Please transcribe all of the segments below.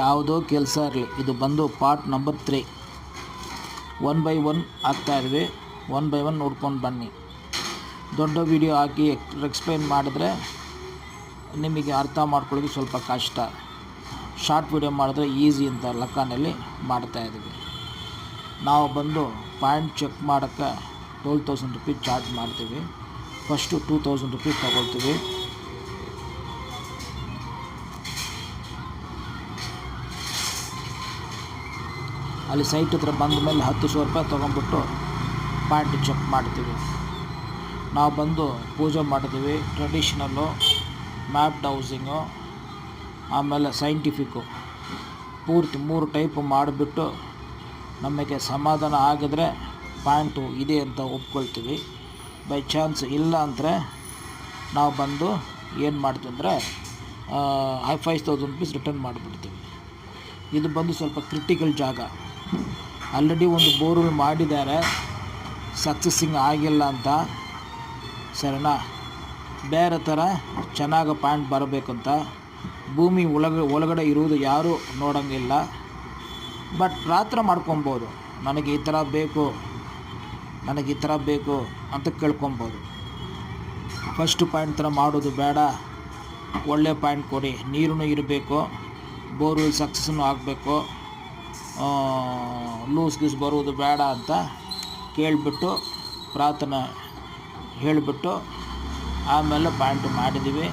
ಯಾವುದೋ ಕೆಲಸ ಇರಲಿ, ಇದು ಬಂದು ಪಾರ್ಟ್ ನಂಬರ್ 3. 1 by 1 ಹಾಕ್ತಾಯಿದ್ವಿ. 1 by 1 ನೋಡ್ಕೊಂಡು ಬನ್ನಿ. ದೊಡ್ಡ ವಿಡಿಯೋ ಹಾಕಿ ಎಕ್ಸ್ಪ್ಲೈನ್ ಮಾಡಿದ್ರೆ ನಿಮಗೆ ಅರ್ಥ ಮಾಡ್ಕೊಳ್ಳೋದು ಸ್ವಲ್ಪ ಕಷ್ಟ. ಶಾರ್ಟ್ ವಿಡಿಯೋ ಮಾಡಿದ್ರೆ ಈಸಿ ಅಂತ ಲೆಕ್ಕನಲ್ಲಿ ಮಾಡ್ತಾಯಿದ್ವಿ. ನಾವು ಬಂದು ಪಾಯಿಂಟ್ ಚೆಕ್ ಮಾಡೋಕ್ಕೆ 12,000 ರೂಪೀಸ್ ಚಾರ್ಜ್ ಮಾಡ್ತೀವಿ. ಫಸ್ಟು 2,000 ರೂಪೀಸ್ ತೊಗೊಳ್ತೀವಿ. ಅಲ್ಲಿ ಸೈಟ್ ಹತ್ರ ಬಂದ ಮೇಲೆ 10,000 ರೂಪಾಯಿ ತೊಗೊಂಡ್ಬಿಟ್ಟು ಪಾಯಿಂಟ್ ಚೆಕ್ ಮಾಡ್ತೀವಿ. ನಾವು ಬಂದು ಪೂಜೆ ಮಾಡ್ತೀವಿ. ಟ್ರೆಡಿಷ್ನಲ್ಲು, ಮ್ಯಾಪ್ಡ್ ಹೌಸಿಂಗು, ಆಮೇಲೆ ಸೈಂಟಿಫಿಕ್ಕು, ಪೂರ್ತಿ 3 ಟೈಪ್ ಮಾಡಿಬಿಟ್ಟು ನಮಗೆ ಸಮಾಧಾನ ಆಗಿದ್ರೆ ಪಾಯಿಂಟು ಇದೆ ಅಂತ ಒಪ್ಕೊಳ್ತೀವಿ. ಬೈ ಚಾನ್ಸ್ ಇಲ್ಲ ಅಂದರೆ ನಾವು ಬಂದು ಏನು ಮಾಡ್ತೀವಿ ಅಂದರೆ 5,000 ರೂಪೀಸ್ ರಿಟರ್ನ್ ಮಾಡಿಬಿಡ್ತೀವಿ. ಇದು ಬಂದು ಸ್ವಲ್ಪ ಕ್ರಿಟಿಕಲ್ ಜಾಗ. ಆಲ್ರೆಡಿ ಒಂದು ಬೋರ್ವೆಲ್ ಮಾಡಿದ್ದಾರೆ, ಸಕ್ಸಸ್ಸಿಂಗ್ ಆಗಿಲ್ಲ ಅಂತ, ಸರಿನಾ. ಬೇರೆ ಥರ ಚೆನ್ನಾಗಿ ಪಾಯಿಂಟ್ ಬರಬೇಕಂತ ಭೂಮಿ ಒಳಗಡೆ ಇರುವುದು ಯಾರೂ ನೋಡೋಂಗಿಲ್ಲ. ಬಟ್ ರಾತ್ರಿ ಮಾಡ್ಕೊಬೋದು. ನನಗೆ ಈ ಥರ ಬೇಕು, ನನಗೆ ಈ ಥರ ಬೇಕು ಅಂತ ಕೇಳ್ಕೊಬೋದು. ಫಸ್ಟು ಪಾಯಿಂಟ್ ಥರ ಮಾಡೋದು ಬೇಡ, ಒಳ್ಳೆ ಪಾಯಿಂಟ್ ಕೊಡಿ, ನೀರೂ ಇರಬೇಕು, ಬೋರ್ವೆಲ್ ಸಕ್ಸಸ್ಸೂ ಆಗಬೇಕು, ಲೂಸ್ ಗೀಸ್ ಬರುವುದು ಬೇಡ ಅಂತ ಕೇಳಿಬಿಟ್ಟು ಪ್ರಾರ್ಥನೆ ಹೇಳಿಬಿಟ್ಟು ಆಮೇಲೆ ಪಾಯಿಂಟ್ ಮಾಡಿದ್ದೀವಿ.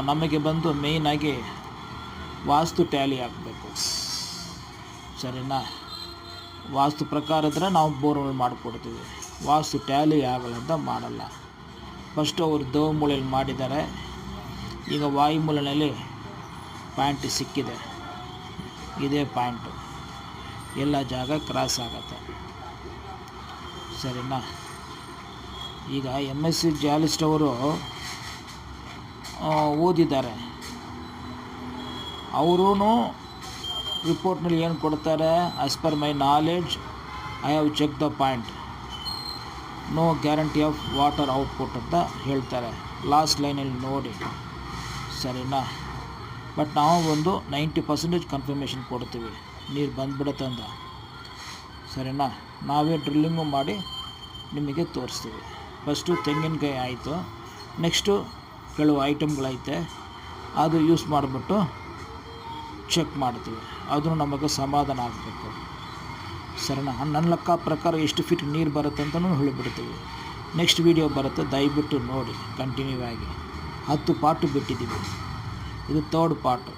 ನಮಗೆ ಬಂದು ಮೇಯ್ನಾಗಿ ವಾಸ್ತು ಟ್ಯಾಲಿ ಆಗಬೇಕು, ಸರಿನಾ. ವಾಸ್ತು ಪ್ರಕಾರ ಇದ್ದರೆ ನಾವು ಬೋರ್ವೆಲ್ ಮಾಡಿಕೊಡ್ತೀವಿ. ವಾಸ್ತು ಟ್ಯಾಲಿ ಆಗಲ್ಲ ಅಂತ ಮಾಡಲ್ಲ. ಫಸ್ಟು ಅವರು ದೇವಮೂಲೆಯಲ್ಲಿ ಮಾಡಿದ್ದಾರೆ, ಈಗ ವಾಯುಮೂಲೆಯಲ್ಲಿ ಪಾಯಿಂಟ್ ಸಿಕ್ಕಿದೆ. ಇದೇ ಪಾಯಿಂಟು, ಎಲ್ಲ ಜಾಗ ಕ್ರಾಸ್ ಆಗತ್ತೆ, ಸರಿನಾ. ಈಗ MSc ಜಿಯಾಲಜಿಸ್ಟ್ ಅವರು ಓದಿದ್ದಾರೆ. ಅವರೂ ರಿಪೋರ್ಟ್ನಲ್ಲಿ ಏನು ಕೊಡ್ತಾರೆ, as per my knowledge I have check the point, no guarantee of water output ಅಂತ ಹೇಳ್ತಾರೆ ಲಾಸ್ಟ್ ಲೈನಲ್ಲಿ ನೋಡಿ, ಸರಿನಾ. ಬಟ್ ನಾವು ಒಂದು 90% ಕನ್ಫರ್ಮೇಷನ್ ಕೊಡ್ತೀವಿ, ನೀರು ಬಂದುಬಿಡುತ್ತೆ ಅಂತ, ಸರಿನಾ. ನಾವೇ ಡ್ರಿಲ್ಲಿಂಗು ಮಾಡಿ ನಿಮಗೆ ತೋರಿಸ್ತೀವಿ. ಫಸ್ಟು ತೆಂಗಿನಕಾಯಿ ಆಯಿತು, ನೆಕ್ಸ್ಟು ಕೆಲವು ಐಟಮ್ಗಳೈತೆ, ಅದು ಯೂಸ್ ಮಾಡಿಬಿಟ್ಟು ಚೆಕ್ ಮಾಡ್ತೀವಿ. ಅದು ನಮಗೆ ಸಮಾಧಾನ ಆಗಬೇಕು, ಸರಿನಾ. ನನ್ನ ಲೆಕ್ಕ ಪ್ರಕಾರ ಎಷ್ಟು ಫೀಟ್ ನೀರು ಬರುತ್ತೆ ಅಂತಲೂ ಹೇಳಿಬಿಡ್ತೀವಿ. ನೆಕ್ಸ್ಟ್ ವೀಡಿಯೋ ಬರುತ್ತೆ, ದಯವಿಟ್ಟು ನೋಡಿ ಕಂಟಿನ್ಯೂ ಆಗಿ. 10 ಪಾರ್ಟು ಬಿಟ್ಟಿದ್ದೀವಿ, ಇದು 3rd ಪಾರ್ಟು.